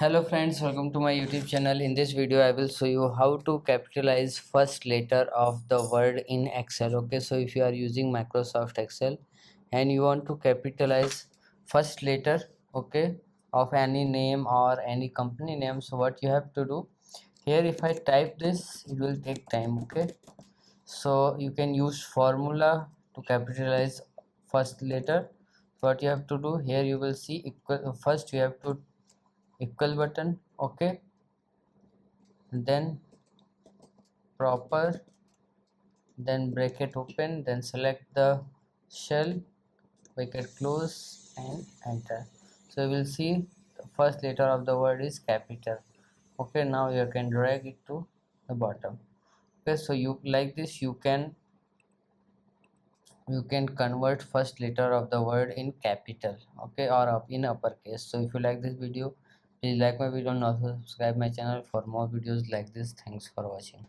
Hello friends, welcome to my YouTube channel. In this video I will show you how to capitalize first letter of the word in Excel. Okay, so if you are using Microsoft Excel and you want to capitalize first letter, okay, of any name or any company name, so what you have to do here, if I type this, it will take time. Okay, so you can use formula to capitalize first letter. What you have to do here, you will see equal. First you have to equal button, okay, then proper, then bracket open, then select the shell, bracket close, and enter. So you will see the first letter of the word is capital. Okay, now you can drag it to the bottom. Okay, so you like this, you can convert first letter of the word in capital, okay, or up in uppercase. So if you like this video, please like my video and also subscribe my channel for more videos like this. Thanks for watching.